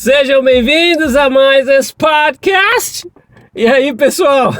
Sejam bem-vindos a mais esse podcast. E aí, pessoal?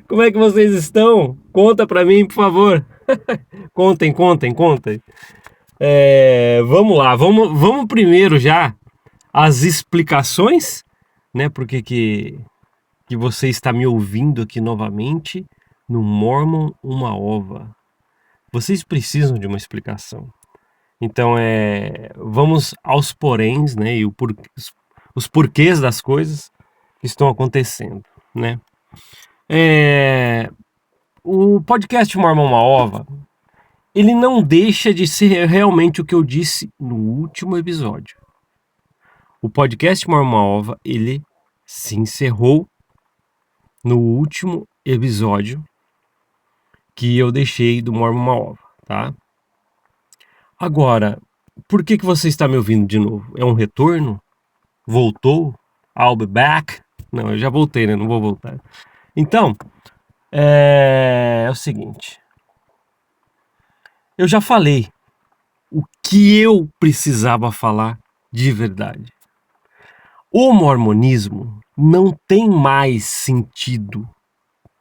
Como é que vocês estão? Conta pra mim, por favor. Contem. Vamos lá, vamos primeiro já as explicações, né? Porque que você está me ouvindo aqui novamente no Mormon Uma Ova. Vocês precisam de uma explicação. Então, vamos aos poréns, né? E os porquês das coisas que estão acontecendo, né? O podcast Mormon Uma Ova, ele não deixa de ser realmente o que eu disse no último episódio. O podcast Mormon Uma Ova, ele se encerrou no último episódio que eu deixei do Mormon Uma Ova, tá? Agora, por que você está me ouvindo de novo? É um retorno? Voltou? I'll be back? Não, eu já voltei, né? Não vou voltar. Então, é o seguinte. Eu já falei o que eu precisava falar de verdade. O mormonismo não tem mais sentido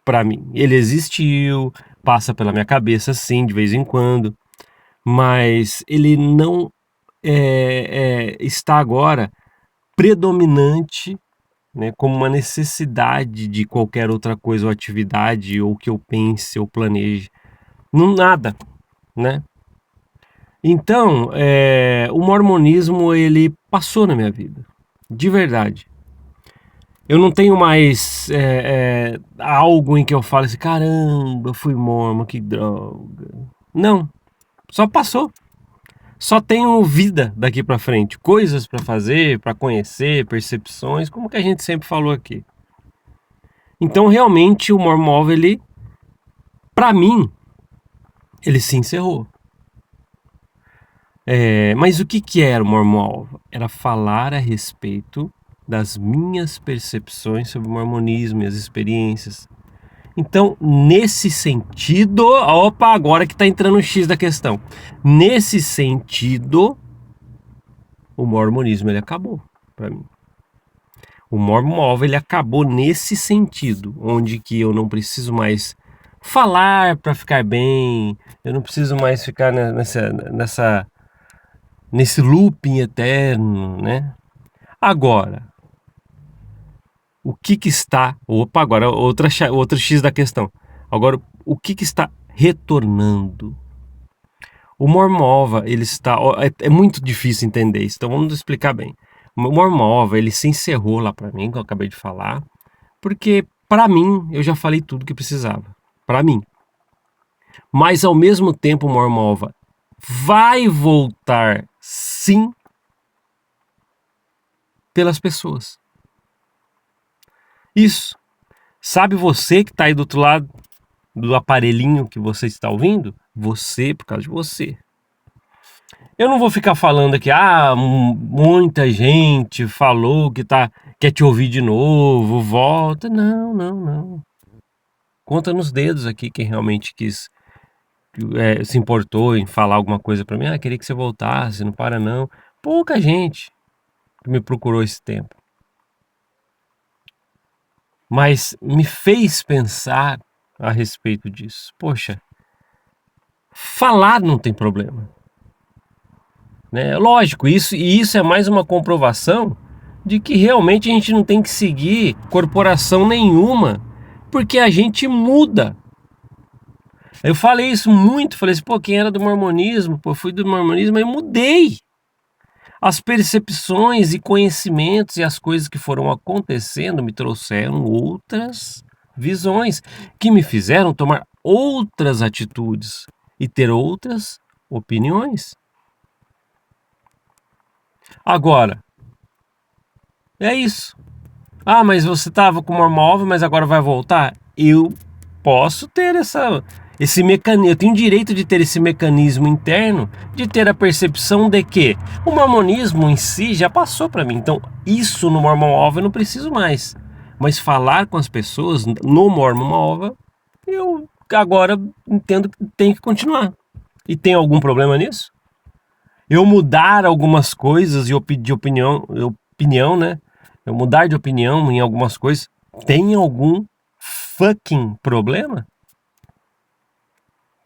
para mim. Ele existiu, passa pela minha cabeça sim, de vez em quando, mas ele não está agora predominante, né, como uma necessidade de qualquer outra coisa ou atividade, ou que eu pense ou planeje. Não, nada, né? Então, o mormonismo, ele passou na minha vida, de verdade. Eu não tenho mais algo em que eu falo assim, caramba, fui mormon, que droga. Não, só passou. Só tenho vida daqui pra frente, coisas pra fazer, pra conhecer, percepções, como que a gente sempre falou aqui. Então, realmente, o Mormon Ova, ele, pra mim, ele se encerrou. Mas o que era o Mormon Ova? Era falar a respeito das minhas percepções sobre o mormonismo e as experiências. Então, nesse sentido... Opa, agora que tá entrando o X da questão. Nesse sentido, o mormonismo, ele acabou para mim. O Mormon Ova, ele acabou nesse sentido, onde que eu não preciso mais falar para ficar bem, eu não preciso mais ficar nesse looping eterno, né? Agora, o que está... Opa, agora outro X da questão. Agora, o que está retornando? O Mormon Ova, ele está... É muito difícil entender isso, então vamos explicar bem. O Mormon Ova, ele se encerrou lá para mim, que eu acabei de falar, porque para mim, eu já falei tudo que precisava. Para mim. Mas ao mesmo tempo, o Mormon Ova vai voltar, sim, pelas pessoas. Isso. Sabe você que está aí do outro lado do aparelhinho que você está ouvindo? Você, por causa de você. Eu não vou ficar falando aqui, muita gente falou que quer te ouvir de novo, volta. Não. Conta nos dedos aqui quem realmente se importou em falar alguma coisa pra mim. Queria que você voltasse, não para não. Pouca gente que me procurou esse tempo. Mas me fez pensar a respeito disso. Poxa, falar não tem problema. Né? Lógico, isso é mais uma comprovação de que realmente a gente não tem que seguir corporação nenhuma, porque a gente muda. Eu falei isso muito, falei assim, quem era do mormonismo, eu fui do mormonismo, eu mudei. As percepções e conhecimentos e as coisas que foram acontecendo me trouxeram outras visões, que me fizeram tomar outras atitudes e ter outras opiniões. Agora, é isso. Mas você estava com o Mormon Ova, mas agora vai voltar? Eu posso ter esse mecanismo, eu tenho direito de ter esse mecanismo interno, de ter a percepção de que o mormonismo em si já passou para mim. Então, isso no Mormon Ova eu não preciso mais. Mas falar com as pessoas no Mormon Ova, eu agora entendo que tem que continuar. E tem algum problema nisso? Eu mudar algumas coisas de opinião, eu opinião, né? Eu mudar de opinião em algumas coisas, tem algum fucking problema?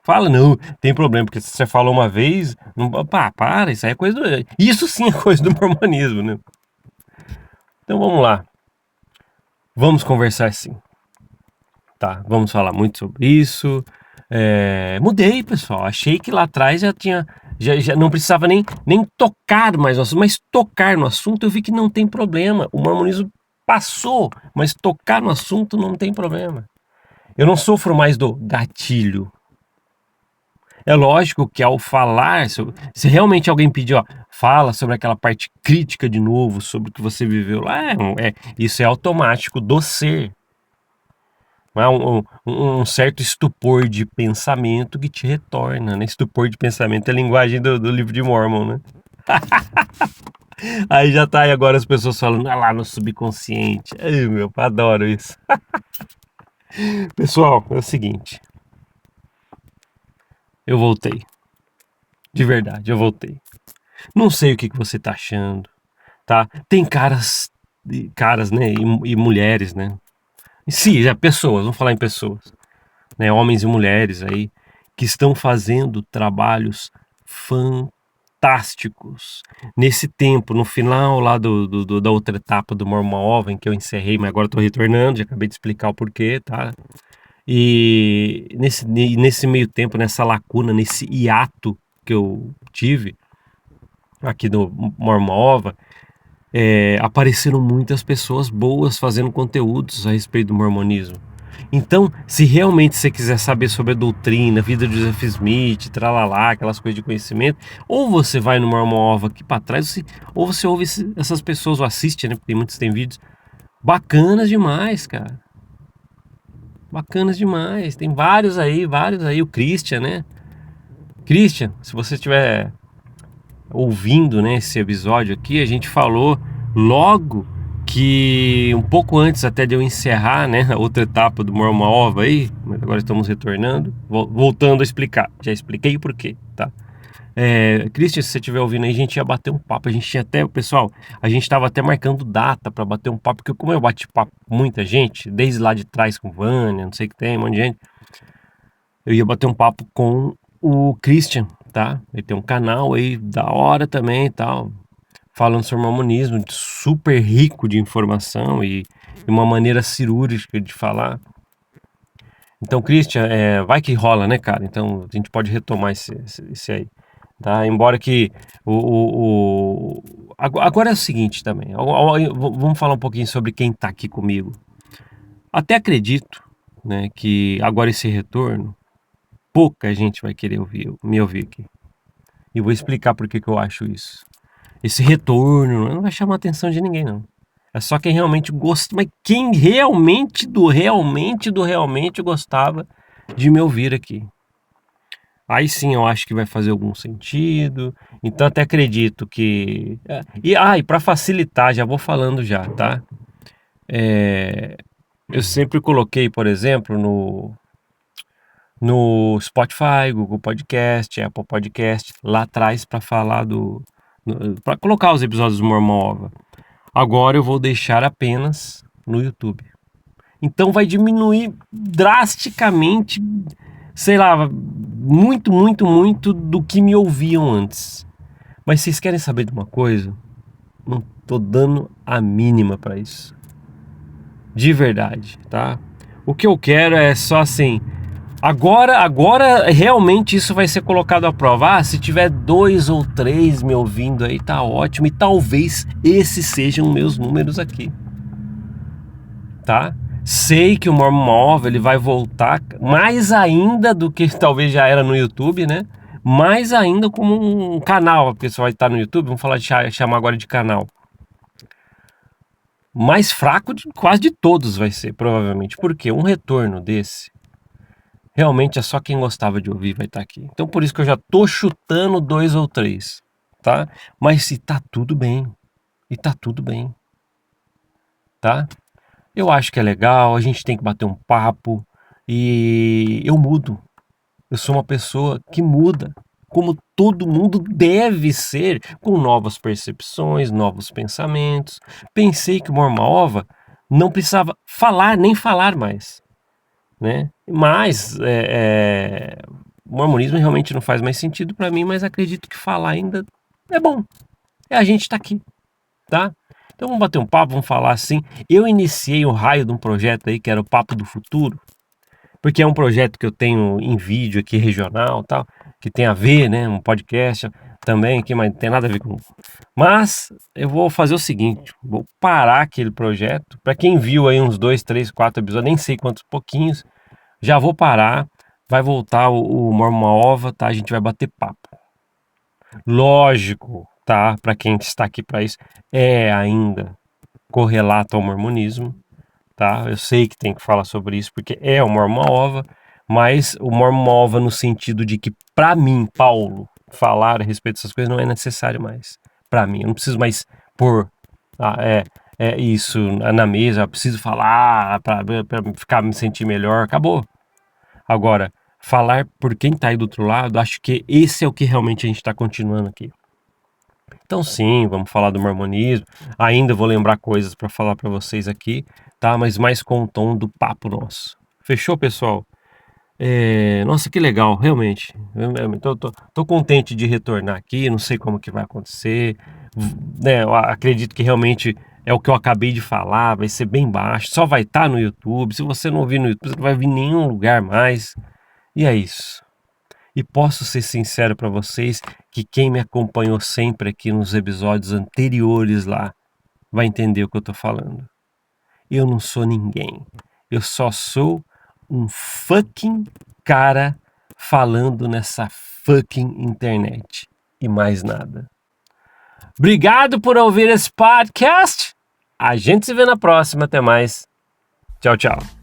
Fala, não, tem problema, porque se você falou uma vez, não, pá, para, isso aí é coisa do... Isso sim é coisa do mormonismo, né? Então vamos lá, vamos conversar sim, tá? Vamos falar muito sobre isso. Mudei, pessoal, achei que lá atrás já tinha... Já não precisava nem tocar mais no assunto, mas tocar no assunto eu vi que não tem problema. O mormonismo passou, mas tocar no assunto não tem problema. Eu não sofro mais do gatilho. É lógico que ao falar, se realmente alguém pedir, ó, fala sobre aquela parte crítica de novo, sobre o que você viveu lá, isso é automático do ser. Não é um certo estupor de pensamento que te retorna, né? Estupor de pensamento é a linguagem do livro de Mormon, né? Aí já tá aí agora as pessoas falando, ah lá no subconsciente. Ai, meu, adoro isso. Pessoal, é o seguinte. Eu voltei. De verdade, eu voltei. Não sei o que você tá achando, tá? Tem caras, né? E mulheres, né? Sim, já pessoas, vamos falar em pessoas, né? Homens e mulheres aí que estão fazendo trabalhos fantásticos nesse tempo, no final lá da outra etapa do Mormon Oven que eu encerrei, mas agora estou retornando, já acabei de explicar o porquê, tá? E nesse meio tempo, nessa lacuna, nesse hiato que eu tive aqui no Mormon Ova, apareceram muitas pessoas boas fazendo conteúdos a respeito do mormonismo. Então, se realmente você quiser saber sobre a doutrina, a vida de Joseph Smith, tralalá, aquelas coisas de conhecimento, ou você vai no Mormon Ova aqui para trás, ou você ouve essas pessoas, ou assiste, né? Porque muitos têm vídeos bacanas demais, cara. Bacanas demais. Tem vários aí. O Christian, né? Christian, se você estiver ouvindo, né, esse episódio aqui, a gente falou logo que um pouco antes até de eu encerrar, né, a outra etapa do Mormon Ova aí, mas agora estamos retornando, voltando a explicar. Já expliquei o porquê, tá? Christian, se você estiver ouvindo aí, a gente ia bater um papo. A gente tinha até, pessoal, a gente estava até marcando data para bater um papo, porque como eu bati papo com muita gente, desde lá de trás com Vânia, não sei o que tem, um monte de gente, eu ia bater um papo com o Christian, tá? Ele tem um canal aí da hora também e tal, falando sobre mormonismo, super rico de informação e uma maneira cirúrgica de falar. Então, Christian, vai que rola, né, cara? Então, a gente pode retomar esse aí, tá? Embora que agora é o seguinte também, vamos falar um pouquinho sobre quem tá aqui comigo. Até acredito, né, que agora esse retorno, pouca gente vai querer me ouvir aqui. E vou explicar por que eu acho isso. Esse retorno não vai chamar a atenção de ninguém, não. É só quem realmente gosta, mas quem realmente gostava de me ouvir aqui. Aí sim eu acho que vai fazer algum sentido. Então até acredito que... E para facilitar, já vou falando já, tá? Eu sempre coloquei, por exemplo, no Spotify, Google Podcast, Apple Podcast, lá atrás para falar para colocar os episódios do Mormon Ova. Agora eu vou deixar apenas no YouTube. Então vai diminuir drasticamente, sei lá, muito, muito, muito do que me ouviam antes. Mas vocês querem saber de uma coisa? Não tô dando a mínima para isso. De verdade, tá? O que eu quero é só assim... Agora realmente isso vai ser colocado à prova. Se tiver 2 ou 3 me ouvindo aí, tá ótimo. E talvez esses sejam meus números aqui, tá? Sei que o Mormon Ova, ele vai voltar mais ainda do que talvez já era no YouTube, né? Mais ainda como um canal, porque você vai estar no YouTube, vamos falar de chamar agora de canal. Mais fraco de quase de todos vai ser, provavelmente. Porque um retorno desse... realmente é só quem gostava de ouvir vai estar aqui. Então por isso que eu já tô chutando 2 ou 3, tá? Mas se tá tudo bem, e tá tudo bem, tá? Eu acho que é legal, a gente tem que bater um papo e eu mudo. Eu sou uma pessoa que muda. como todo mundo deve ser, com novas percepções, novos pensamentos. Pensei que o Morma-Ova não precisava falar, nem falar mais, né? Mas o mormonismo realmente não faz mais sentido para mim, mas acredito que falar ainda é bom. A gente tá aqui, tá? Então vamos bater um papo, vamos falar assim. Eu iniciei o raio de um projeto aí que era o Papo do Futuro, porque é um projeto que eu tenho em vídeo aqui regional, tal, que tem a ver, né, um podcast também, que mas não tem nada a ver com. Mas eu vou fazer o seguinte, vou parar aquele projeto. Para quem viu aí uns 2, 3, 4 episódios, nem sei quantos pouquinhos, já vou parar. Vai voltar o Morma-Ova, tá? A gente vai bater papo. Lógico, tá? Para quem está aqui para isso, é ainda correlato ao mormonismo, tá? Eu sei que tem que falar sobre isso porque é o Morma-Ova, mas o Morma-Ova no sentido de que, para mim, Paulo, falar a respeito dessas coisas não é necessário mais. Para mim, eu não preciso mais pôr isso na mesa, eu preciso falar para ficar me sentir melhor, acabou. Agora, falar por quem tá aí do outro lado, acho que esse é o que realmente a gente está continuando aqui. Então sim, vamos falar do mormonismo. Ainda vou lembrar coisas para falar para vocês aqui, tá? Mas mais com o tom do papo nosso. Fechou, pessoal? Nossa, que legal, realmente. Tô contente de retornar aqui. Não sei como que vai acontecer, né? Eu acredito que realmente é o que eu acabei de falar. Vai ser bem baixo, só vai estar no YouTube. Se você não ouvir no YouTube, você não vai vir em nenhum lugar mais. E é isso. E posso ser sincero para vocês que quem me acompanhou sempre aqui nos episódios anteriores lá vai entender o que eu tô falando. Eu não sou ninguém. Eu só sou um fucking cara falando nessa fucking internet. E mais nada. Obrigado por ouvir esse podcast. A gente se vê na próxima. Até mais. Tchau, tchau.